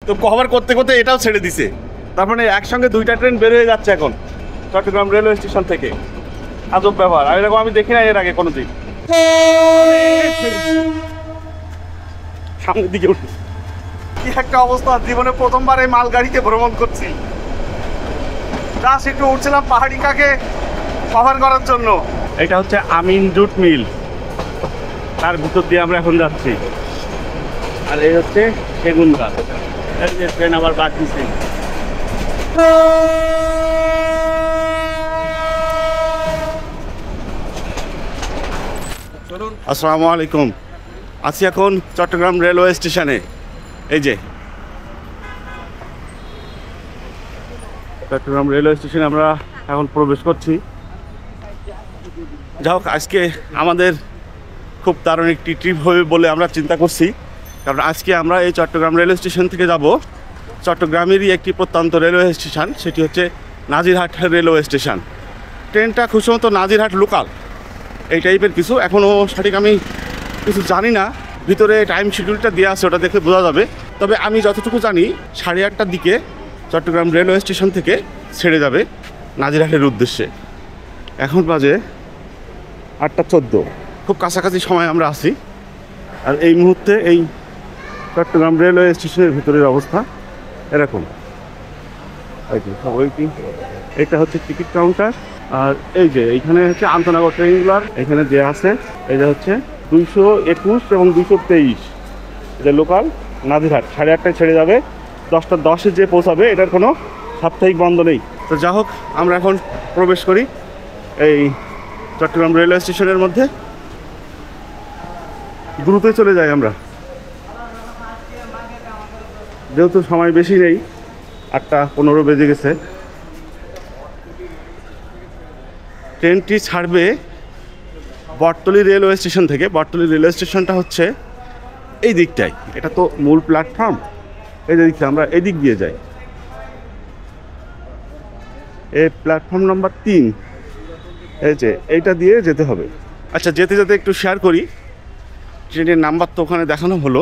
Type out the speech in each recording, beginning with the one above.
তো কভার করতে করতে এটাও ছেড়ে দিছে। তার মানে একসঙ্গে দুইটা ট্রেন বের হয়ে যাচ্ছে এখন চট্টগ্রাম রেলওয়ে স্টেশন থেকে। আজব ব্যাপার, এরকম আমি দেখি না এর আগে কোনোদিন। সামনের দিকে উঠে কি একটা অবস্থা, জীবনে প্রথমবার এই মালগাড়িতে ভ্রমণ করছি। জাস্ট একটু উঠছিলাম পাহাড়ি কাকে কভার করার জন্য। এটা হচ্ছে আমিন জুট মিল, তার ভিতর দিয়ে আমরা এখন যাচ্ছি। আর এই হচ্ছে সেগুন গাছ। এই যে ট্রেন আবার বাদ দিচ্ছে। আসসালামু আলাইকুম। আছি এখন চট্টগ্রাম রেলওয়ে স্টেশনে। এই যে চট্টগ্রাম রেলওয়ে স্টেশনে আমরা এখন প্রবেশ করছি। যাই হোক, আজকে আমাদের খুব দারুণ একটি ট্রিপ হবে বলে আমরা চিন্তা করছি। কারণ আজকে আমরা এই চট্টগ্রাম রেলওয়ে স্টেশন থেকে যাব চট্টগ্রামেরই একটি প্রত্যন্ত রেলওয়ে স্টেশন, সেটি হচ্ছে নাজিরহাট রেলওয়ে স্টেশন। ট্রেনটা খুব সম্ভবত নাজিরহাট লোকাল এই টাইপের কিছু, এখনও সঠিক আমি কিছু জানি না। ভিতরে টাইম শিডিউলটা দেওয়া আছে, ওটা দেখে বোঝা যাবে। তবে আমি যতটুকু জানি 8:30টার দিকে চট্টগ্রাম রেলওয়ে স্টেশন থেকে ছেড়ে যাবে নাজিরহাটের উদ্দেশ্যে। এখন বাজে 8:14, খুব কাছাকাছি সময় আমরা আছি। আর এই মুহূর্তে এই চট্টগ্রাম রেলওয়ে স্টেশনের ভিতরের অবস্থা এরকম। ওয়েটিং, এটা হচ্ছে টিকিট কাউন্টার। আর এই যে এইখানে হচ্ছে আন্তনগর ট্রেনগুলোর এখানে দেওয়া আছে। এটা হচ্ছে 221 এবং 223, এটা লোকাল নাজিরহাট। 8:30টায় ছেড়ে যাবে, 10:10 যে পৌঁছাবে। এটার কোনো সাপ্তাহিক বন্ধ নেই। তো যা হোক, আমরা এখন প্রবেশ করি এই চট্টগ্রাম রেলওয়ে স্টেশনের মধ্যে। দ্রুতই চলে যাই আমরা, যেহেতু সময় বেশি নেই, 8:15 বেজে গেছে। ট্রেনটি ছাড়বে বটতলী রেলওয়ে স্টেশন থেকে। বটতলী রেলওয়ে স্টেশনটা হচ্ছে এই দিকটাই, এটা তো মূল প্ল্যাটফর্ম। এই দিকটা আমরা এদিক দিয়ে যাই, এই প্ল্যাটফর্ম নাম্বার 3, এই যে এইটা দিয়ে যেতে হবে। আচ্ছা, যেতে যেতে একটু শেয়ার করি, ট্রেনের নাম্বার তো ওখানে দেখানো হলো।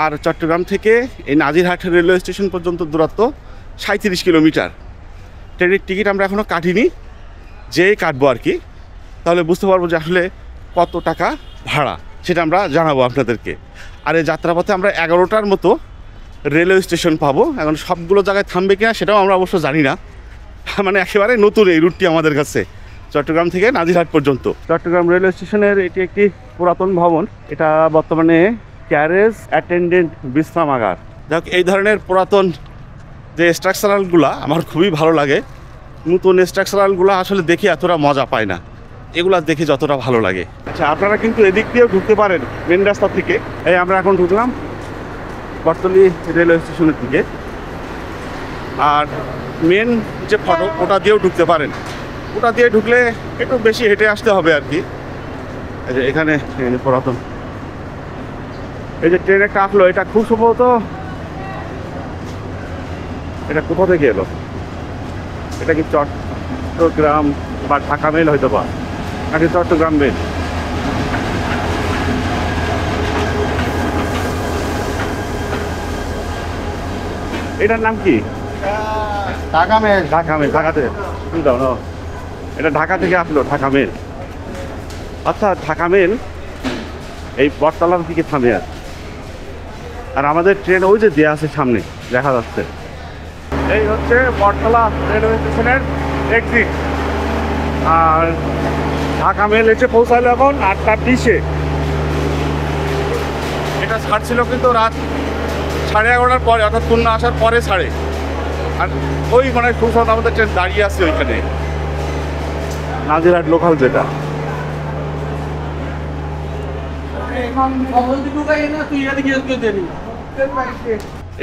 আর চট্টগ্রাম থেকে এই নাজিরহাট রেলওয়ে স্টেশন পর্যন্ত দূরত্ব 37 কিলোমিটার। ট্রেনের টিকিট আমরা এখনও কাটিনি, যেই কাটবো আর কি, তাহলে বুঝতে পারবো যে আসলে কত টাকা ভাড়া, সেটা আমরা জানাবো আপনাদেরকে। আর এই যাত্রাপথে আমরা 11টার মতো রেলওয়ে স্টেশন পাবো। এখন সবগুলো জায়গায় থামবে কিনা সেটাও আমরা অবশ্য জানি না, মানে একেবারে নতুন এই রুটটি আমাদের কাছে চট্টগ্রাম থেকে নাজিরহাট পর্যন্ত। চট্টগ্রাম রেলওয়ে স্টেশনের এটি একটি পুরাতন ভবন। এটা বর্তমানে ক্যারেজ অ্যাটেন্ডেন্ট বিশ্রামাগার। যাক, এই ধরনের পুরাতন যে স্ট্রাকচারালগুলো আমার খুবই ভালো লাগে। নতুন স্ট্রাকচারালগুলো আসলে দেখে এতটা মজা পায় না, এগুলা দেখে যতটা ভালো লাগে। আচ্ছা, আপনারা কিন্তু এদিক দিয়েও ঢুকতে পারেন মেন রাস্তা থেকে। এই আমরা এখন ঢুকলাম বটতলী রেলওয়ে স্টেশনের দিকে। আর মেন যে ফটক, ওটা দিয়েও ঢুকতে পারেন। ওটা দিয়ে ঢুকলে একটু বেশি হেঁটে আসতে হবে আর কি। এই যে এখানে পুরাতন এই যে ট্রেন একটা আসলো, এটা খুব সম্ভবত এটা কোথা থেকে এলো? এটা কি চট্টগ্রাম বা ঢাকা মেল হয়তো বা, নাকি চট্টগ্রাম মেল? এটার নাম কি? ঢাকা মেল। ঢাকা মেল, ঢাকাতে শুনতাম না, এটা ঢাকা থেকে আসলো ঢাকা মেল। আচ্ছা, ঢাকা মেল এই বটতলার দিকে থামে। আর আমাদের ট্রেন ওই যে দেওয়া আছে সামনে দেখা যাচ্ছে। এই হচ্ছে বটতলা রেলওয়ে স্টেশনের এক্সিট। আর ঢাকা মেল এসে পৌঁছালো এখন 8:20। এটা ছাড়ছিল কিন্তু রাত 11:30টার পরে, অর্থাৎ খুলনা আসার পরে ছাড়ে। আর ওই মানে সুসদ আমাদের ট্রেন দাঁড়িয়ে আছে ওইখানে, নাজিরহাট লোকাল যেটা।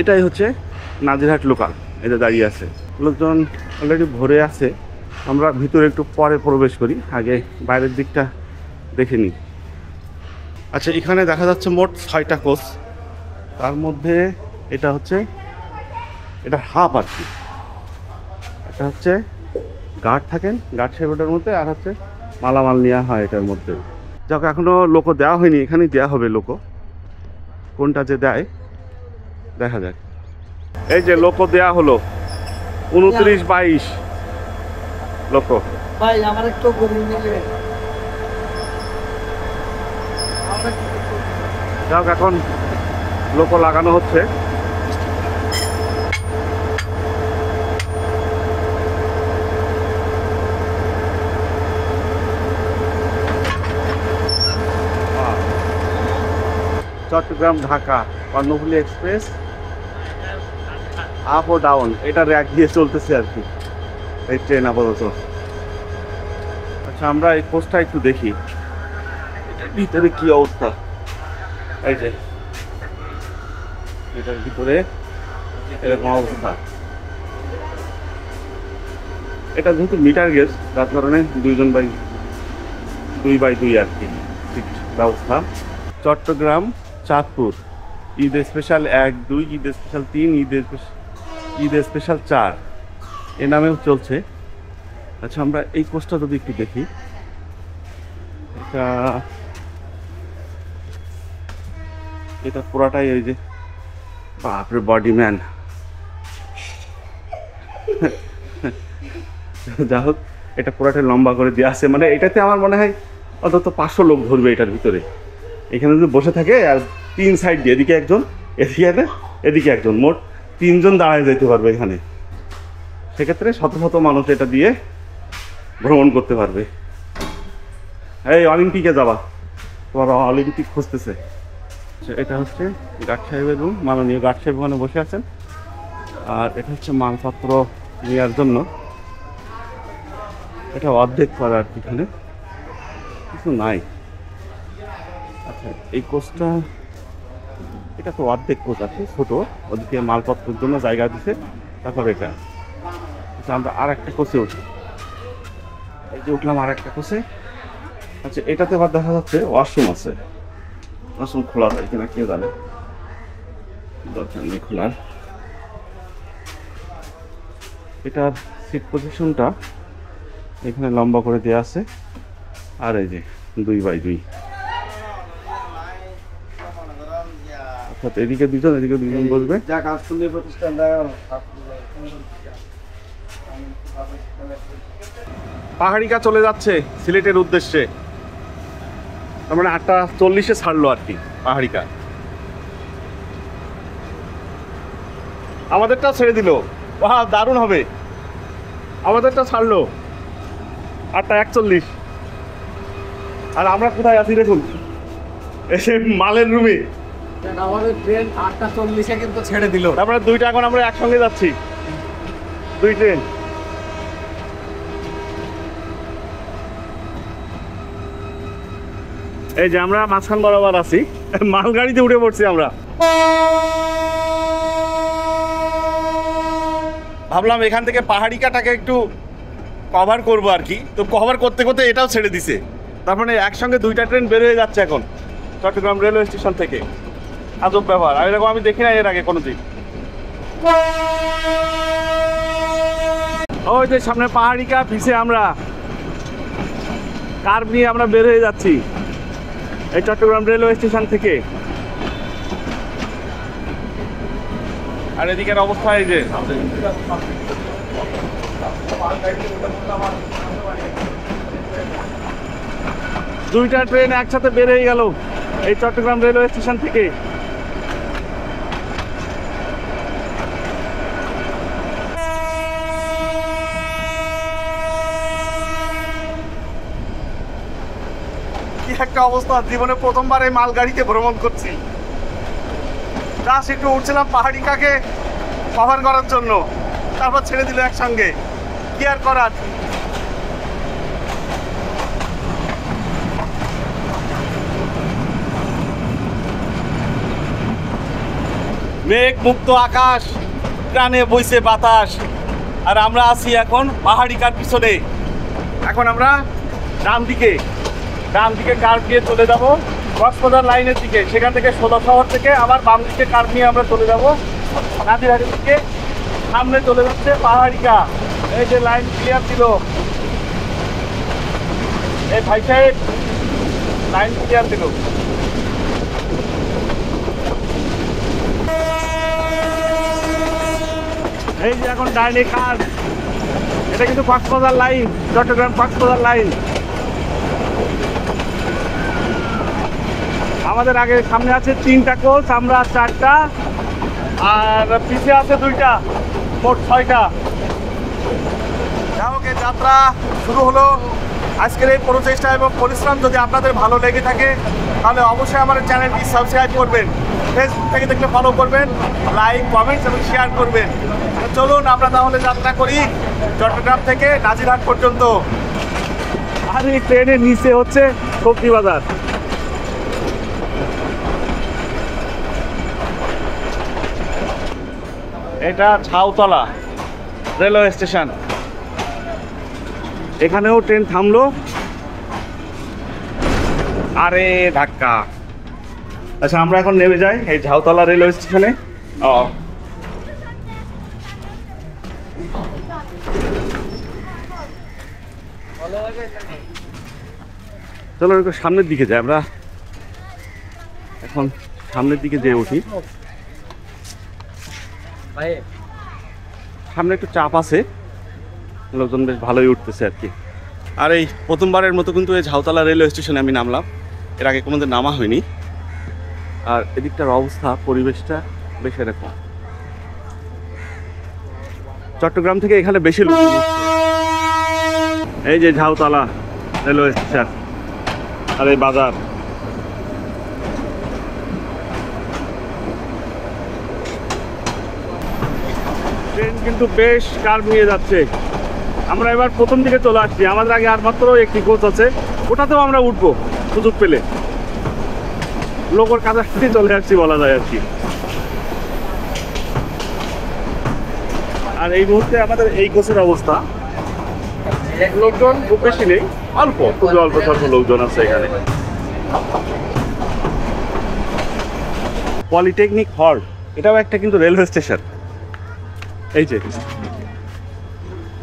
এটাই হচ্ছে নাজিরহাট লোকাল, এটা দাঁড়িয়ে আছে। লোকজন অলরেডি ভরে আছে। আমরা ভিতরে একটু পরে প্রবেশ করি, আগে বাইরের দিকটা দেখে নিই। আচ্ছা, এখানে দেখা যাচ্ছে মোট 6টা কোচ। তার মধ্যে এটা হচ্ছে এটা হাফ আর কি। এটা হচ্ছে গার্ড থাকেন, গার্ড সাহেবটার মধ্যে, আর হচ্ছে মালামাল নেওয়া হয় এটার মধ্যে। যাক, এখনও লোকও দেওয়া হয়নি, এখানেই দেওয়া হবে লোকও। কোনটা যে দেয় দেখা যাক। এই যে লোকো দেয়া হলো 29-22 লোকো। ভাই আমার একটু গরু নিলে যাক, এখন লোকো লাগানো হচ্ছে। চট্টগ্রাম ঢাকা কর্ণফুলী এক্সপ্রেস আপ ও ডাউন, এটা র্যাক দিয়ে চলতেছে আর কি এই ট্রেন আপাতত। আচ্ছা, আমরা এই কোচটা একটু দেখি এটার ভিতরে কি অবস্থা। এই যে এটার ভিতরে এরকম অবস্থা। এটা যেহেতু মিটার গেজ, যার কারণে 2x2 আর কি ঠিক ব্যবস্থা। Chattogram Chandpur Eid special 1-2, Eid special 3, Eid special 4 এ নামেও চলছে। আচ্ছা, আমরা এই কোচটা যদি একটু দেখি, এটা পুরাটাই ওই যে বাপরে বডি ম্যান। যা হোক, এটা পুরাটাই লম্বা করে দিয়ে আসে, মানে এটাতে আমার মনে হয় অন্তত 500 লোক ধরবে এটার ভিতরে। এখানে যদি বসে থাকে আর 3 সাইড দিয়ে, এদিকে একজন, এদিকে একজন, মোট 3 জন দাঁড়ায় যেতে পারবে এখানে। সেক্ষেত্রে শত শত মানুষ এটা দিয়ে ভ্রমণ করতে পারবে। এই অলিম্পিকে যাবা, তোমার অলিম্পিক খুঁজতেছে। এটা হচ্ছে গার্ড সাহেবের রুম, মাননীয় গার্ড সাহেব ওখানে বসে আছেন। আর এটা হচ্ছে মালপত্র নেওয়ার জন্য, এটা অর্ধেক করা আর কি, এখানে কিছু নাই। আচ্ছা, এই কোচটা, এটা তো অর্ধেক কোচ আছে, ছোটো, ওদিকে মালপত্রের জন্য জায়গা দিছে। তারপর এটা আমরা আর একটা কোচে উঠি, এই যে উঠলাম আর একটা কোচে। আচ্ছা, এটাতে আবার দেখা যাচ্ছে ওয়াশরুম আছে। ওয়াশরুম খোলা যায় কিনা কে জানে, দরকার নেই খোলার। এটার সিট পজিশনটা এখানে লম্বা করে দেওয়া আছে। আর এই যে 2x2, অর্থাৎ এদিকে 2 জন, এদিকে 2 জন বসবে। পাহাড়িকা চলে যাচ্ছে সিলেটের উদ্দেশ্যে, তার মানে 8:40-এ ছাড়লো আর কি পাহাড়িকা। আমাদেরটা ছেড়ে দিল, বাহ দারুণ হবে। আমাদেরটা ছাড়লো 8:41, আর আমরা কোথায় আছি দেখুন, এসে মালের রুমে। আমাদের ট্রেন 8:40-এ কিন্তু ছেড়ে দিল। তারপরে 2টা এখন আমরা একসঙ্গে যাচ্ছি, 2 ট্রেন। এই যে আমরা মাঝখান বরাবর আছি, মালগাড়িতে উঠে পড়ছি আমরা। ভাবলাম এখান থেকে পাহাড়িকাটাকে একটু কভার করবো আর কি, তো কভার করতে করতে এটাও ছেড়ে দিছে। তার মানে একসঙ্গে 2টা ট্রেন বের হয়ে যাচ্ছে এখন চট্টগ্রাম রেলওয়ে স্টেশন থেকে। আজব ব্যাপার, আর এরকম আমি দেখি না এর আগে কোনোদিন। ওই যে সামনে পাহাড়িকা, পিছে আমরা কার্ভ নিয়ে আমরা বের হয়ে যাচ্ছি এই চট্টগ্রাম রেলওয়ে স্টেশন থেকে। আর এদিকের অবস্থা এই যে, দুইটা ট্রেন একসাথে বের হয়ে গেল এই চট্টগ্রাম রেলওয়ে স্টেশন থেকে। কি একটা অবস্থা, জীবনে প্রথমবার এই মালগাড়িতে ভ্রমণ করছি। জাস্ট একটু উঠছিলাম পাহাড়িকাকে কভার করার জন্য, তারপর ছেড়ে দিল একসঙ্গে। কি আর করার। মেঘ মুক্ত আকাশ, প্রাণে বইছে বাতাস, আর আমরা আছি এখন পাহাড়িকার পিছনে। এখন আমরা ডান দিকে কার্ভ দিয়ে চলে যাব কক্সবাজার লাইনের দিকে। সেখান থেকে সোদা শহর থেকে আবার বাম দিকে কার্ভ নিয়ে আমরা চলে যাব নাজিরহাটের দিকে। সামনে চলে যাচ্ছে পাহাড়িকা। এই যে লাইন ক্লিয়ার ছিল, এই ভাই সাহেব লাইন ক্লিয়ার ছিল। এই যে এখন ডাইনি খান, এটা কিন্তু কক্সবাজার লাইন, চট্টগ্রাম কক্সবাজার লাইন। আমাদের আগে সামনে আছে 3টা কোচ, আমরা 4টা, আর পিছিয়ে আছে 2টা, মোট 6টা। যাই হোক, এই যাত্রা শুরু হলো। আজকের এই প্রচেষ্টা এবং পরিশ্রম যদি আপনাদের ভালো লেগে থাকে তাহলে অবশ্যই আমার চ্যানেলটি সাবস্ক্রাইব করবেন, ফেসবুক থেকে দেখলে ফলো করবেন, লাইক, কমেন্টস এবং শেয়ার করবেন। চলুন আমরা তাহলে যাত্রা করি চট্টগ্রাম থেকে নাজিরহাট পর্যন্ত। আর এই ট্রেনের নিচে হচ্ছে সবজি বাজার। এটা ছাউতলা রেলওয়ে স্টেশন। এখানেও ট্রেন থামলো। আরে ধাক্কা। আচ্ছা, আমরা এখন নেমে যাই এই ঝাউতলা রেলওয়ে স্টেশনে। চলো একটু সামনের দিকে যাই, আমরা এখন সামনের দিকে যেয়ে উঠি। সামনে একটু চাপ আছে, লোকজন বেশ ভালোই উঠতেছে আর কি। আর এই প্রথমবারের মতো কিন্তু এই ঝাউতলা রেলওয়ে স্টেশনে আমি নামলাম, এর আগে কোনোদিন নামা হয়নি। আর এদিকটার অবস্থা, পরিবেশটা বেশ এরকম। চট্টগ্রাম থেকে এখানে বেশি লোক উঠছে। এই যে ঝাউতলা রেলওয়ে স্টেশন আর এই বাজার। ট্রেন কিন্তু বেশ কার্ভ নিয়ে যাচ্ছে। আমরা এবার প্রথম দিকে চলে আসছি, আমাদের আগে আর মাত্র একটি কোচ আছে, ওটাতেও আমরা উঠবো সুযোগ পেলে। লোকের কাছাকাছি চলে আসছি বলা যায় আর কি। আর এই মুহূর্তে আমাদের এই কোচের অবস্থা, লোকজন খুব বেশি নেই, অল্প, খুবই অল্প স্বল্প লোকজন আছে এখানে। পলিটেকনিক হল, এটাও একটা কিন্তু রেলওয়ে স্টেশন। এই যে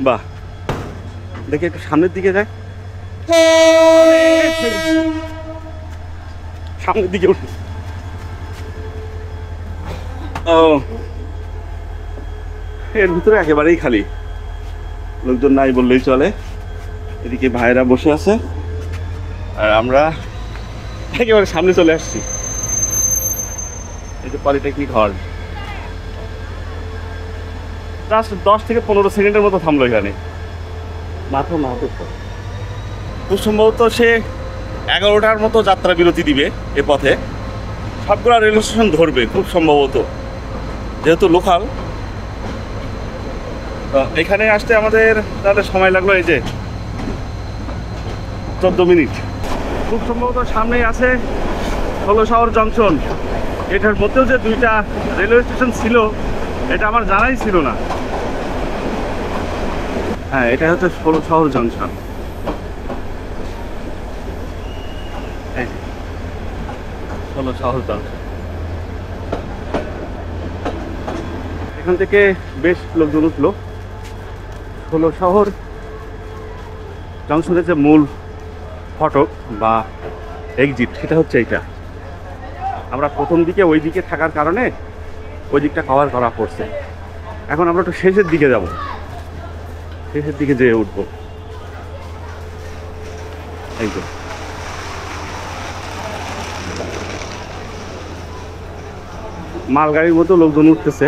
বাহ, দেখি একটু সামনের দিকে যায়, সামনের দিকে উঠি। ও, এর ভিতরে একেবারেই খালি, লোকজন নাই বললেই চলে। এদিকে ভাইরা বসে আছে আর আমরা একেবারে সামনে চলে আসছি। এই যে পলিটেকনিক হল, জাস্ট 10 থেকে 15 সেকেন্ডের মতো থামলো এখানে। মাত্র না, খুব সম্ভবত সে 11টার মতো যাত্রা বিরতি দিবে এ পথে। সবগুলো রেল স্টেশন ধরবে খুব সম্ভবত, যেহেতু লোকাল। তো এখানে আসতে আমাদের তাহলে সময় লাগলো এই যে 14 মিনিট। খুব সম্ভবত সামনেই আছে ষোলশহর জংশন। এটার মধ্যেও যে 2টা রেলওয়ে স্টেশন ছিল এটা আমার জানাই ছিল না। হ্যাঁ, এটা হচ্ছে ষোলশহর জংশন। ষোলশহর জংশন, এখান থেকে বেশ লোকজন উঠলো। ষোলশহর জংশনের যে মূল ফটক বা এক্সিট, সেটা হচ্ছে এইটা। আমরা প্রথম দিকে ওই দিকে থাকার কারণে ওই দিকটা কভার করা পড়ছে। এখন আমরা একটু শেষের দিকে যাব, শেষের দিকে যেয়ে উঠবো। এই তো মালগাড়ির মতো লোকজন উঠতেছে।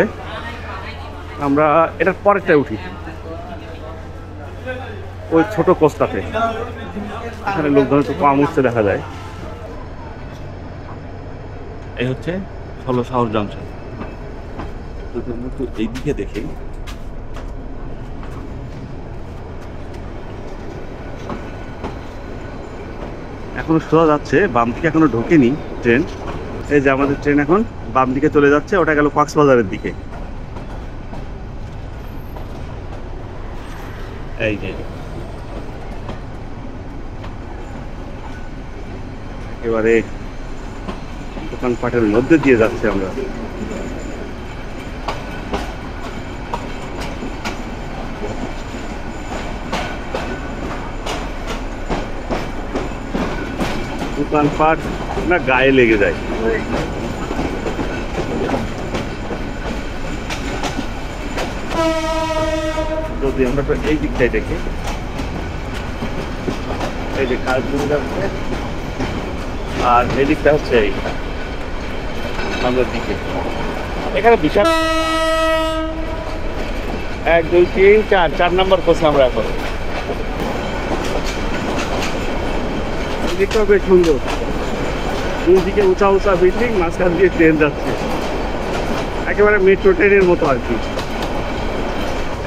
আমরা এটার পরেরটায় উঠি, ওই ছোট কোচটাতে। এখানে লোকজন একটু কম উঠতে দেখা যায়। এই হচ্ছে ষোলশহর জংশন। একটু এইদিকে দেখি, এখনো সোজা যাচ্ছে, বাম দিকে এখনো ঢোকেনি ট্রেন। এই যে আমাদের ট্রেন এখন বাম দিকে চলে যাচ্ছে, ওটা গেল কক্সবাজারের দিকে। এই যে একেবারে দোকানপাটের মধ্যে দিয়ে যাচ্ছে আমরা। দোকানপাট না গায়ে লেগে যায়। যদি আমরা তো এই দিকটাই দেখি, এই যে কাজগুলো যাচ্ছে, আর এই দিকটা হচ্ছে এইটা সামনের দিকে। এখানে বিশাল 1 2 3 4 নম্বর কোর্স আমরা এখন। এই দিকটাও বেশ সুন্দর, দুই দিকে উঁচা উঁচা বিল্ডিং, মাঝখান দিয়ে ট্রেন যাচ্ছে, একেবারে মেট্রো ট্রেনের মতো আর কি।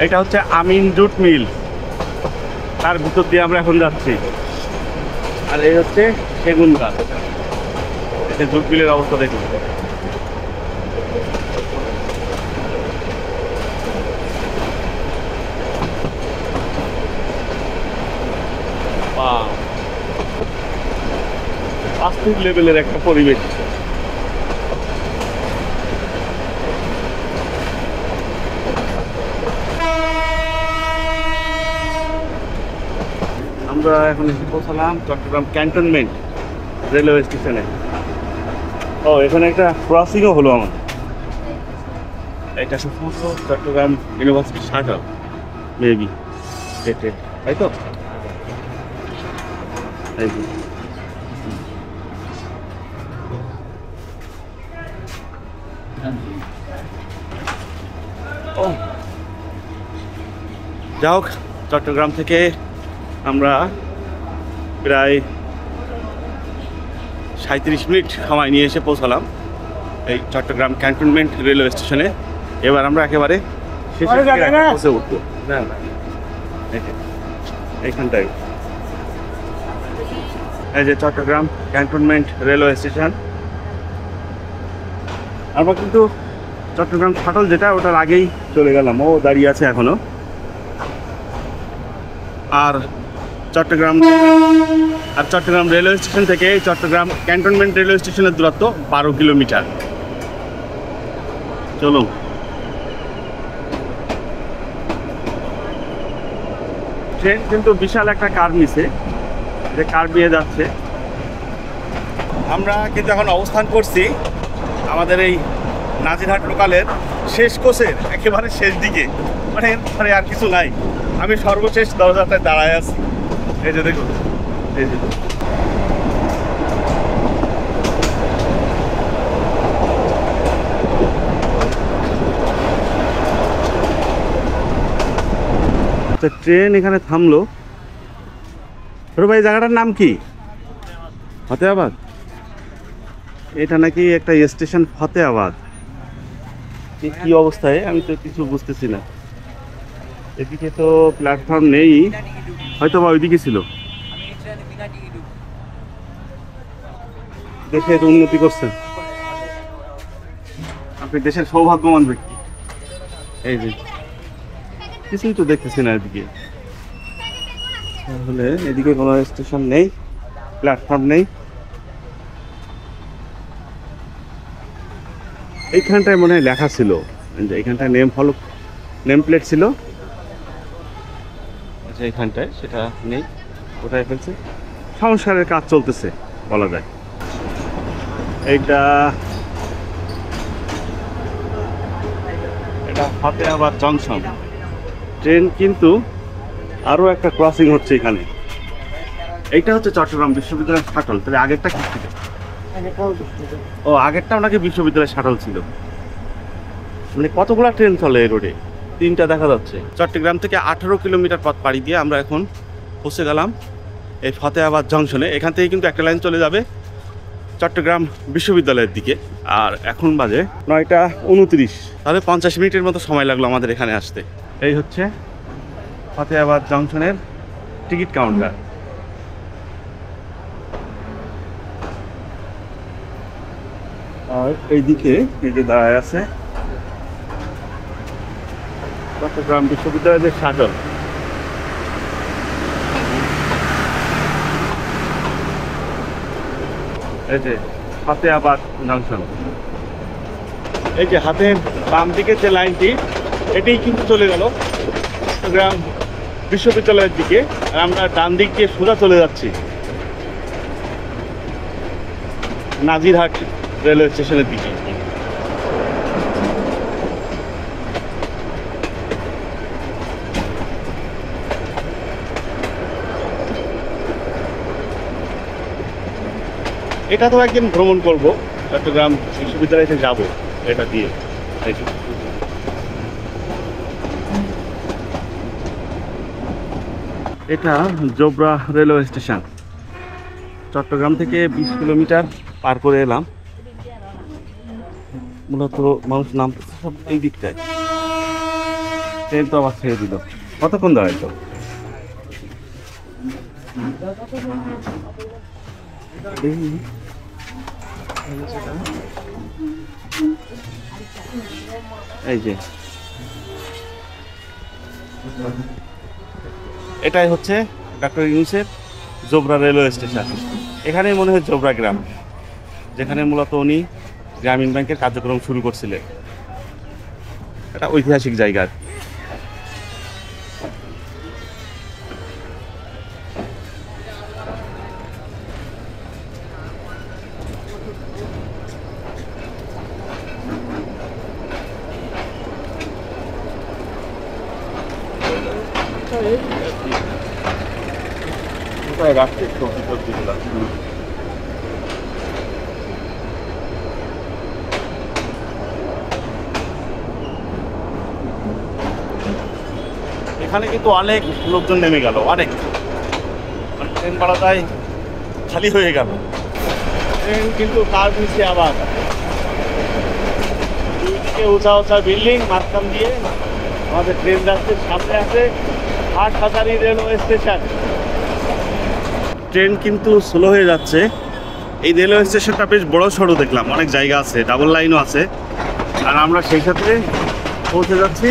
এটা হচ্ছে আমিন জুট মিল, তার ভিতর দিয়ে আমরা এখন যাচ্ছি। আর এই হচ্ছে সেগুন গাছ, এটা জুট মিলের অবস্থা দেখুন। অস্থির লেভেলের একটা পরিবেশ। আমরা এখন এসে পৌঁছালাম চট্টগ্রাম ক্যান্টনমেন্ট রেলওয়ে স্টেশনে। ও, এখানে একটা ক্রসিংও হলো আমার। এটা সম্পূর্ণ চট্টগ্রাম ইউনিভার্সিটি শাটল মেবি, তাই তো? এই যে ও, যা হোক, চট্টগ্রাম থেকে আমরা প্রায় 37 মিনিট সময় নিয়ে এসে পৌঁছালাম এই চট্টগ্রাম ক্যান্টনমেন্ট রেলওয়ে স্টেশনে। এবার আমরা একেবারে শেষের দিকে পৌঁছে উঠবো। না না, এইখানটায় এই যে চট্টগ্রাম ক্যান্টনমেন্ট রেলওয়ে স্টেশন। আমরা কিন্তু চট্টগ্রাম শাটল যেটা, ওটার আগেই চলে গেলাম, ও দাঁড়িয়ে আছে এখনো। আর চট্টগ্রাম রেলওয়ে স্টেশন থেকে চট্টগ্রাম ক্যান্টনমেন্ট রেলওয়ে স্টেশনের দূরত্ব 12 কিলোমিটার। চলুন। ট্রেন কিন্তু বিশাল একটা কার্ভ নিছে, যে কার্ভ নিয়ে যাচ্ছে। আমরা কিন্তু এখন অবস্থান করছি আমাদের এই নাজিরহাট লোকালের শেষ কোচের একেবারে শেষ দিকে, মানে এরপরে আর কিছু নাই। আমি সর্বশেষ দরজাটায় দাঁড়ায় আছি। এই যে দেখুন, এই যে ট্রেন এখানে থামলো। ভাই, জায়গাটার নাম কি? ফতেহাবাদ। এটা নাকি একটা স্টেশন, ফতেহাবাদ। কি অবস্থায় আমি তো কিছু বুঝতেছি না। এদিকে তো প্ল্যাটফর্ম নেই, হয়তো বা ওইদিকে ছিল। দেশে তো উন্নতি করছেন আপনি, দেশের সৌভাগ্যবান ব্যক্তি। এই যে কিছুই তো দেখতেছি না এদিকে, তাহলে এদিকে কোনো স্টেশন নেই, প্ল্যাটফর্ম নেই। এইখানটায় মনে হয় লেখা ছিল, এইখানটায় নেম প্লেট ছিল, আচ্ছা এইখানটায় সেটা নেই, কোথায় ফেলছে। সংস্কারের কাজ চলতেছে বলা যায়। এটা ফতেহাবাদ জংশন। ট্রেন কিন্তু আরও একটা ক্রসিং হচ্ছে এখানে। এইটা হচ্ছে চট্টগ্রাম বিশ্ববিদ্যালয়ের শাটল। তাহলে আগেরটা কি ছিল? ও, আগেরটাও নাকি বিশ্ববিদ্যালয়ের শাটল ছিল। মানে কতগুলো ট্রেন চলে এই রোডে? 3টা দেখা যাচ্ছে। চট্টগ্রাম থেকে 18 কিলোমিটার পথ পাড়ি দিয়ে আমরা এখন পৌঁছে গেলাম এই ফতেহাবাদ জংশনে। এখান থেকে কিন্তু একটা লাইন চলে যাবে চট্টগ্রাম বিশ্ববিদ্যালয়ের দিকে। আর এখন বাজে 9টা 29, তাহলে 50 মিনিটের মতো সময় লাগলো আমাদের এখানে আসতে। এই হচ্ছে ফতেহাবাদ জংশনের টিকিট কাউন্টার। আর এইদিকে এই যে দাঁড়ায় আছে চট্টগ্রাম বিশ্ববিদ্যালয়ের শাটল। এই যে ফতেহাবাদ জংশন। এই যে হাতের বাম দিকে যে লাইনটি, এটাই কিন্তু চলে গেল চট্টগ্রাম বিশ্ববিদ্যালয়ের দিকে। আর আমরা ডান দিক দিয়ে সোজা চলে যাচ্ছি নাজিরহাট রেলওয়ে স্টেশনের দিকে। এটা তো একদিন ভ্রমণ করব, চট্টগ্রাম বিশ্ববিদ্যালয়তে যাব এটা দিয়ে। এই যে। এটা জোবরা রেলওয়ে স্টেশন, চট্টগ্রাম থেকে 20 কিলোমিটার পার করে এলাম। মূলত মানুষ নামতেছে সব এই দিকটায়। ট্রেন তো আবার ছেড়ে দিল। কতক্ষণ দাঁড়ায় তো? এই যে এটাই হচ্ছে ডক্টর ইউনূসের জোবরা রেলওয়ে স্টেশন। এখানেই মনে হয় জোবরা গ্রাম, যেখানে মূলত উনি গ্রামীণ ব্যাংকের কার্যক্রম শুরু করছিলেন। এটা ঐতিহাসিক জায়গা। কোথায় রাখছে সবজি টবজিগুলো? এখানে কিন্তু অনেক লোকজন নেমে গেল, অনেক। ট্রেন পাড়াটাই খালি হয়ে গেল। ট্রেন কিন্তু কার নিচে আবার দুইদিকে উঁচা উঁচা বিল্ডিং, মাঝখান দিয়ে আমাদের ট্রেন যাচ্ছে। সামনে আছে হাটহাজারী রেলওয়ে স্টেশন। ট্রেন কিন্তু স্লো হয়ে যাচ্ছে। এই রেলওয়ে স্টেশনটা বেশ বড় সড়ো দেখলাম, অনেক জায়গা আছে, ডাবল লাইনও আছে। আর আমরা সেই সাথে পৌঁছে যাচ্ছি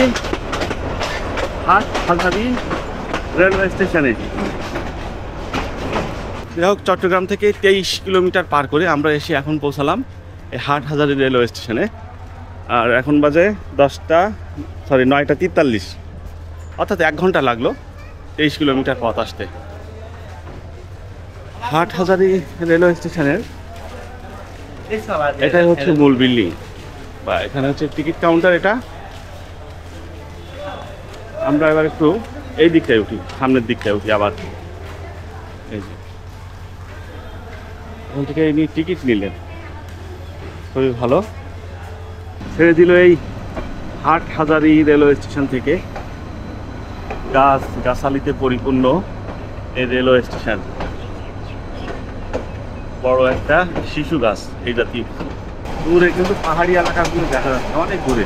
হাটহাজারী রেলওয়ে স্টেশনে। যাই হোক, চট্টগ্রাম থেকে 23 কিলোমিটার পার করে আমরা এসে এখন পৌঁছালাম এই হাটহাজারী রেলওয়ে স্টেশনে। আর এখন বাজে 9টা 43, অর্থাৎ 1 ঘন্টা লাগলো 23 কিলোমিটার পথ আসতে। হাটহাজারী রেলওয়ে স্টেশনের এটাই হচ্ছে মূল বিল্ডিং, বা এখানে হচ্ছে টিকিট কাউন্টার। এটা আমরা এবার একটু এই দিকটায় উঠি, সামনের দিকটায় উঠি আবার। এই যে ওখান থেকে ইনি টিকিট নিলেন, খুবই ভালো। ছেড়ে দিল এই হাটহাজারী রেলওয়ে স্টেশন থেকে। গাছালিতে পরিপূর্ণ এই রেলওয়ে স্টেশন। বড় একটা শিশু গাছ এই জাতীয়। দূরে কিন্তু পাহাড়ি এলাকাগুলো দেখা যাচ্ছে, অনেক দূরে।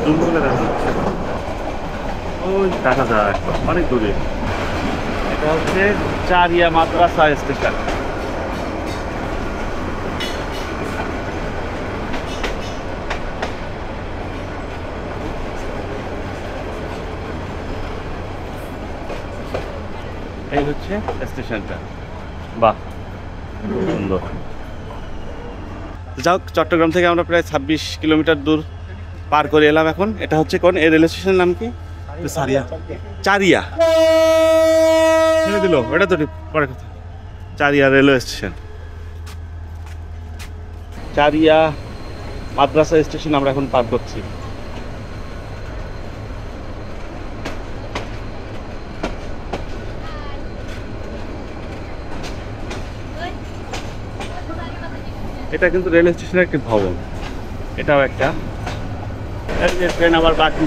জুম করে দেখা যাচ্ছে, ওই দেখা যায় অনেক দূরে। এটা হচ্ছে চারিয়া মাদ্রাসা স্টেশন। এই হচ্ছে স্টেশনটা। বাহ, সুন্দর। যাক, চট্টগ্রাম থেকে আমরা প্রায় 26 কিলোমিটার দূর পার করে এলাম এখন। এটা হচ্ছে কোন এই রেল স্টেশনের নাম কি? চারিয়া ছেড়ে দিল, এটা তো পরে কথা। চারিয়া রেলওয়ে স্টেশন, চারিয়া মাদ্রাসা স্টেশন আমরা এখন পার করছি। এটা কিন্তু রেল স্টেশনের একটি ভবন, এটাও একটা। ট্রেন আবার বাকি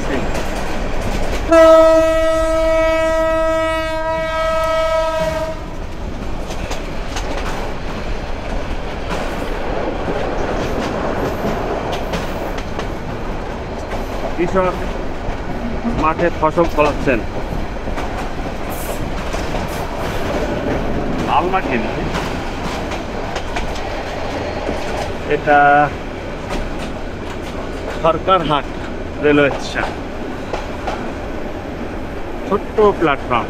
কৃষক মাঠে ফসল ফলাচ্ছেন। আলমাটি, এটা সরকারহাট রেলওয়ে স্টেশন। ছোট্ট প্ল্যাটফর্ম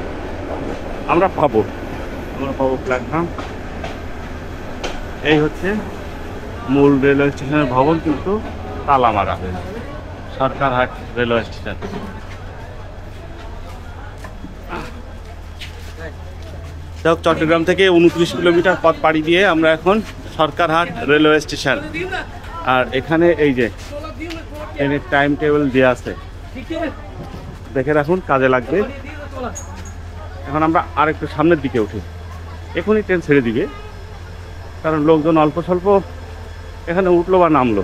আমরা পাবো প্ল্যাটফর্ম। এই হচ্ছে মূল রেলওয়ে স্টেশনের ভবন, কিন্তু তালা মারা। সরকারহাট রেলওয়ে স্টেশন। যাই হোক, চট্টগ্রাম থেকে 29 কিলোমিটার পথ পাড়ি দিয়ে আমরা এখন সরকারহাট রেলওয়ে স্টেশন। আর এখানে এই যে ট্রেনের টাইম টেবিল দেওয়া আছে, দেখে রাখুন, কাজে লাগবে। এখন আমরা আর একটু সামনের দিকে উঠি, এখনই ট্রেন ছেড়ে দিবে। কারণ লোকজন অল্প স্বল্প এখানে উঠলো বা নামলো।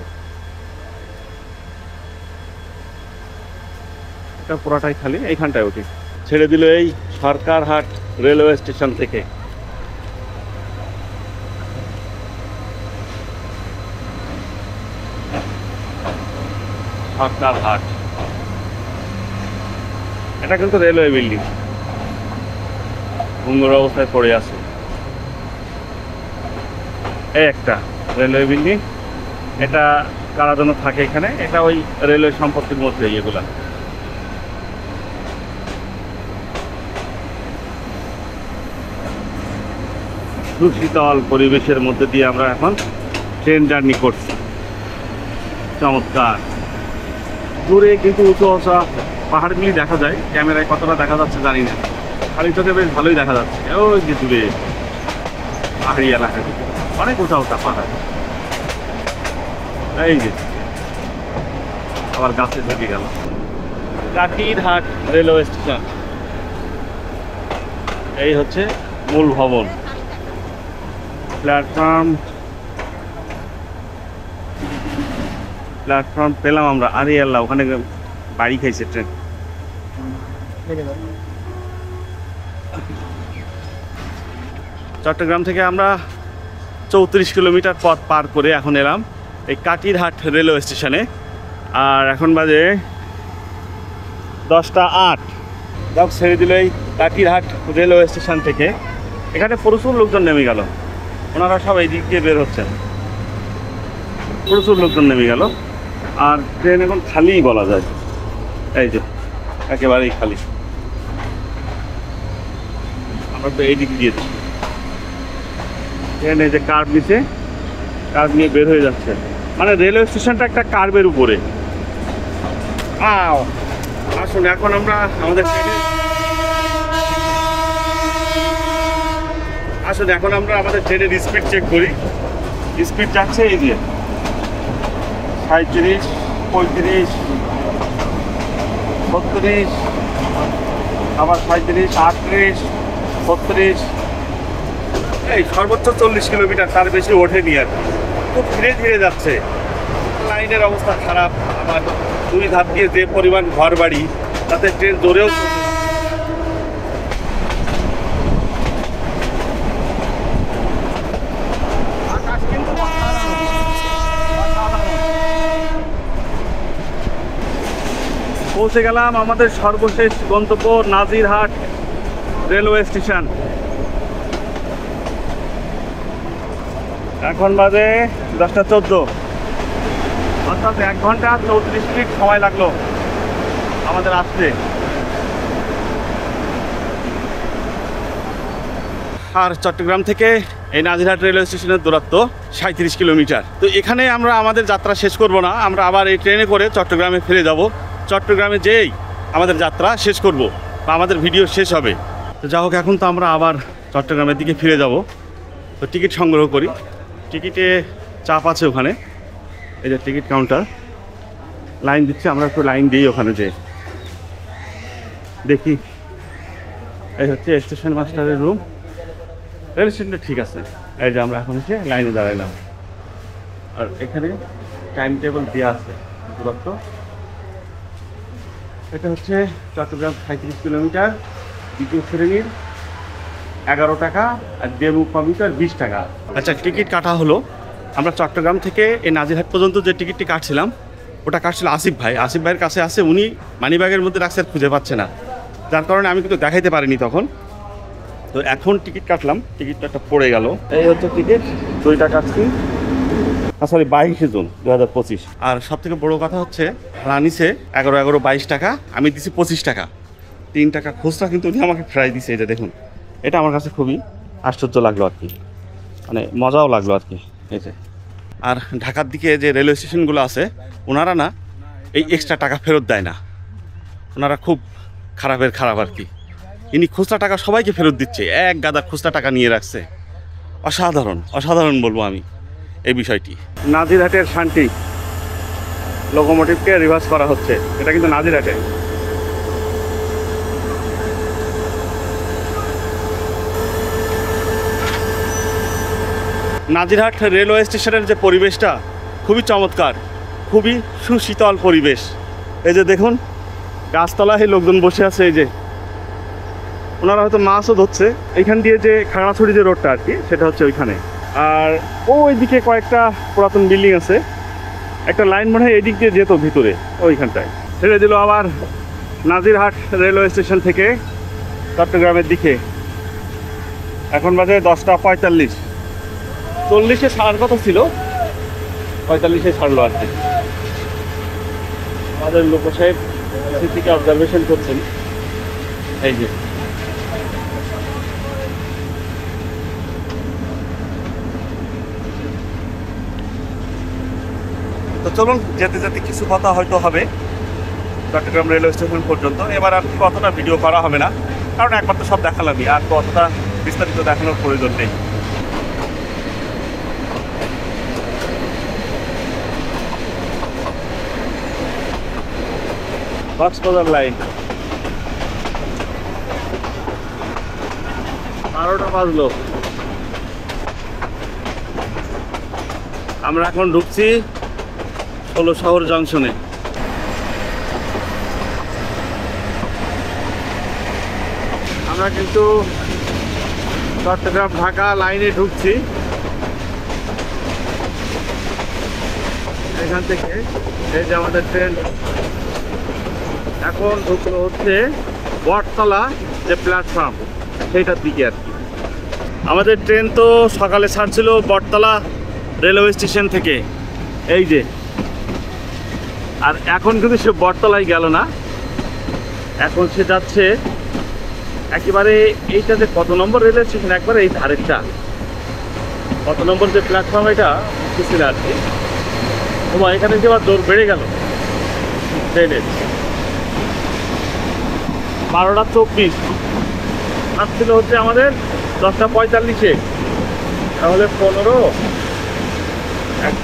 এটা পুরাটাই খালি, এইখানটায় উঠি। ছেড়ে দিল এই সরকারহাট রেলওয়ে স্টেশন থেকে। সরকারহাট, এটা কিন্তু রেলওয়ে বিল্ডিং, ভঙ্গুর অবস্থায় পড়ে আছে। এই একটা রেলওয়ে বিল্ডিং, এটা কারা যেন থাকে এখানে, এটা ওই রেলওয়ে সম্পত্তির মধ্যে এগুলা। সুশীতল পরিবেশের মধ্যে দিয়ে আমরা এখন ট্রেন জার্নি করছি। চমৎকার। দূরে কিন্তু উঁচু উঁচা পাহাড়গুলি দেখা যায়, ক্যামেরায় কতটা দেখা যাচ্ছে জানি না, খালি চোখে বেশ ভালোই দেখা যাচ্ছে। ওই যে দূরে পাহাড়ি এলাকা, অনেক উঁচা উঁচা পাহাড়। এই যে আবার গাছে ঢুকে গেল। কাটিরহাট রেলওয়ে স্টেশন, এই হচ্ছে মূল ভবন। প্ল্যাটফর্ম পেলাম আমরা। আরে আল্লাহ, ওখানে বাড়ি খাইছে ট্রেন। চট্টগ্রাম থেকে আমরা 34 কিলোমিটার পথ পার করে এখন এলাম এই কাটিরহাট রেলওয়ে স্টেশনে। আর এখন বাজে 10:08। যাক, ছেড়ে দিল এই কাটিরহাট রেলওয়ে স্টেশন থেকে। এখানে প্রচুর লোকজন নেমে গেল, ওনারা সব এই দিক দিয়ে বের হচ্ছেন। প্রচুর লোকজন নেমে গেল, আর ট্রেন এখন খালিই বলা যায়। এই যে একেবারেই খালি। আমরা তো এই দিক দিয়েছি, ট্রেন এই যে কার্ভ নিচে, কার্ভ নিয়ে বের হয়ে যাচ্ছে। মানে রেলওয়ে স্টেশনটা একটা কার্ভের উপরে। আসুন এখন আমরা আমাদের ট্রেনে ট্রেনের স্পিড চেক করি। স্পিড যাচ্ছে এই যে 37, 35, 36, আবার 37, 38, 36, এই সর্বোচ্চ 40 কিলোমিটার, তার বেশি ওঠেনি আর। খুব ধীরে ধীরে যাচ্ছে। লাইনের অবস্থা খারাপ, আবার দুই ধাপ দিয়ে যে পরিমাণ ঘর বাড়ি, তাতে ট্রেন জোরেও পৌঁছে গেলাম আমাদের সর্বশেষ গন্তব্য নাজিরহাট রেলওয়ে স্টেশন। এখন বাজে 10:14, অর্থাৎ 1 ঘন্টা 34 মিনিট সময় লাগলো আমাদের আসতে। আর চট্টগ্রাম থেকে এই নাজিরহাট রেলওয়ে স্টেশনের দূরত্ব 37 কিলোমিটার। তো এখানে আমরা আমাদের যাত্রা শেষ করব না, আমরা আবার এই ট্রেনে করে চট্টগ্রামে ফিরে যাব। চট্টগ্রামে যেই আমাদের যাত্রা শেষ করব বা আমাদের ভিডিও শেষ হবে। তো যা হোক, এখন তো আমরা আবার চট্টগ্রামের দিকে ফিরে যাব। তো টিকিট সংগ্রহ করি। টিকিটে চাপ আছে ওখানে, এই যে টিকিট কাউন্টার, লাইন দিচ্ছে। আমরা একটু লাইন দিই ওখানে, যে দেখি। এই হচ্ছে স্টেশন মাস্টারের রুম। রেল স্টেশনটা ঠিক আছে। এই যে আমরা এখন এসে লাইনে দাঁড়াইলাম, আর এখানে টাইম টেবিল দেওয়া আছে দূরত্ব। এটা হচ্ছে চট্টগ্রাম 37 কিলোমিটার, দ্বিতীয় শ্রেণীর 11 টাকা, আর ডেমু কমিউটার 20 টাকা। আচ্ছা, টিকিট কাটা হলো। আমরা চট্টগ্রাম থেকে এই নাজিরহাট পর্যন্ত যে টিকিটটি কাটছিলাম, ওটা কাটছিল আসিফ ভাই। আসিফ ভাইয়ের কাছে আছে, উনি মানিব্যাগের মধ্যে রাখছে, খুঁজে পাচ্ছে না, যার কারণে আমি কিন্তু দেখাইতে পারিনি তখন। তো এখন টিকিট কাটলাম, টিকিটটা একটা পড়ে গেল। এই হচ্ছে টিকিট, 2 টাকা কাটছি। Sorry, 22 June 2025। আর সব থেকে বড়ো কথা হচ্ছে রানিসে 11 22 টাকা, আমি দিছি 25 টাকা। 3 টাকা খুচরা কিন্তু উনি আমাকে ফেরাই দিছে। এটা দেখুন, এটা আমার কাছে খুবই আশ্চর্য লাগলো আর কি, মানে মজাও লাগলো আর কি। এই যে, আর ঢাকার দিকে যে রেলওয়ে স্টেশনগুলো আছে, ওনারা না এই এক্সট্রা টাকা ফেরত দেয় না। ওনারা খুব খারাপের খারাপ আর কি। ইনি খুচরা টাকা সবাইকে ফেরত দিচ্ছে, এক গাদা খুচরা টাকা নিয়ে রাখছে। অসাধারণ, অসাধারণ বলবো আমি এই বিষয়টি। নাজিরহাটের শান্তি লোকোমোটিভকে রিভার্স করা হচ্ছে, এটা কিন্তু নাজিরহাটে। নাজিরহাট রেলওয়ে স্টেশনের যে পরিবেশটা খুবই চমৎকার, খুবই সুশীতল পরিবেশ। এই যে দেখুন গাছতলায় লোকজন বসে আছে, এই যে ওনারা হয়তো মাছও ধরছে। এইখান দিয়ে যে খাগড়াছড়ি যে রোডটা আর কি, সেটা হচ্ছে ওইখানে। আর ওইদিকে কয়েকটা পুরাতন বিল্ডিং আছে, একটা লাইন মনে হয় এদিক দিয়ে যেত ভিতরে, ওইখানটায় ছেড়ে দিল আবার নাজিরহাট রেলওয়ে স্টেশন থেকে চট্টগ্রামের দিকে। এখন বাজে 10:45, 40-এ ছাড়ার কথা ছিল, 45-এ ছাড়লো আর কি। আমাদের লোক সাহেব থেকে অবজারভেশন করছেন, এই যে তো চলুন যেতে যেতে কিছু কথা হয়তো হবে চট্টগ্রাম রেলওয়ে স্টেশন পর্যন্ত। এবার আর কতটা ভিডিও করা হবে না, কারণ একবার তো সব দেখালামই, আর কতটা বিস্তারিত দেখানোর প্রয়োজন নেই। কক্সবাজার লাইন 12টা বাজলো। আমরা এখন ঢুকছি 16 শহর জংশনে। আমরা কিন্তু চট্টগ্রাম ঢাকা লাইনে ঢুকছি। এখান থেকে এই যে আমাদের ট্রেন এখন ঢুকলো হচ্ছে বটতলা যে প্ল্যাটফর্ম, সেইটার দিকে আর কি। আমাদের ট্রেন তো সকালে ছাড়ছিল বটতলা রেলওয়ে স্টেশন থেকে, এই যে। আর এখন কিন্তু সে বটতলায় গেল না, এখন সে যাচ্ছে একেবারে এইটা যে কত নম্বর রেলওয়ে স্টেশন, একবারে এই ধারেরটা কত নম্বর যে প্ল্যাটফর্ম এটা বুঝতেছি না আর কি। তোমার এখানে যে আবার দৌড় বেড়ে গেল ট্রেনের। 12:24 আসছিল হচ্ছে আমাদের 10:45-এ, তাহলে 15 1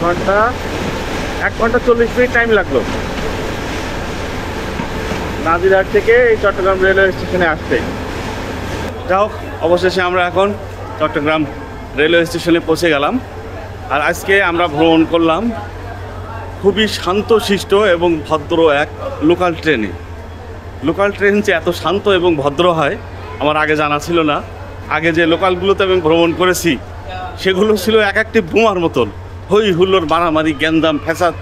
ঘন্টা 40 মিনিট টাইম লাগলো নাজিরহাট থেকে এই চট্টগ্রাম রেলওয়ে স্টেশনে আসতে। যাই হোক, অবশেষে আমরা এখন চট্টগ্রাম রেলওয়ে স্টেশনে পৌঁছে গেলাম। আর আজকে আমরা ভ্রমণ করলাম খুবই শান্তশিষ্ট এবং ভদ্র এক লোকাল ট্রেনে। লোকাল ট্রেন যে এত শান্ত এবং ভদ্র হয় আমার আগে জানা ছিল না। আগে যে লোকালগুলোতে আমি ভ্রমণ করেছি সেগুলো ছিল এক একটি বোমার মতন, হই হুল্লোড়, মারামারি, গ্যান্দাম, ফ্যাসাদ।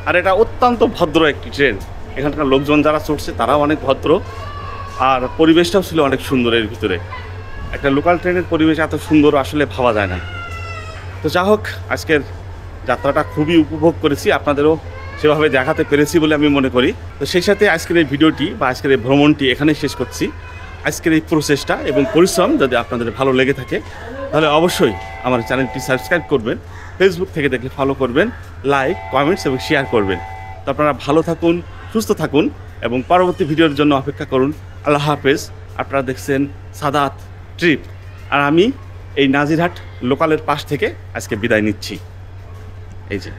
আর এটা অত্যন্ত ভদ্র একটি ট্রেন। এখানকার লোকজন যারা চড়ছে তারাও অনেক ভদ্র, আর পরিবেশটাও ছিল অনেক সুন্দর। এর ভিতরে একটা লোকাল ট্রেনের পরিবেশ এত সুন্দর আসলে ভাবা যায় না। তো যা হোক, আজকের যাত্রাটা খুবই উপভোগ করেছি, আপনাদেরও সেভাবে দেখাতে পেরেছি বলে আমি মনে করি। তো সেই সাথে আজকের এই ভিডিওটি বা আজকের এই ভ্রমণটি এখানেই শেষ করছি। আজকের এই প্রচেষ্টা এবং পরিশ্রম যদি আপনাদের ভালো লেগে থাকে তাহলে অবশ্যই আমার চ্যানেলটি সাবস্ক্রাইব করবেন, ফেসবুক থেকে দেখলে ফলো করবেন, লাইক, কমেন্টস এবং শেয়ার করবেন। তো আপনারা ভালো থাকুন, সুস্থ থাকুন এবং পরবর্তী ভিডিওর জন্য অপেক্ষা করুন। আল্লাহ হাফেজ। আপনারা দেখছেন সাদাত ট্রিপ, আর আমি এই নাজিরহাট লোকালের পাশ থেকে আজকে বিদায় নিচ্ছি। এই যে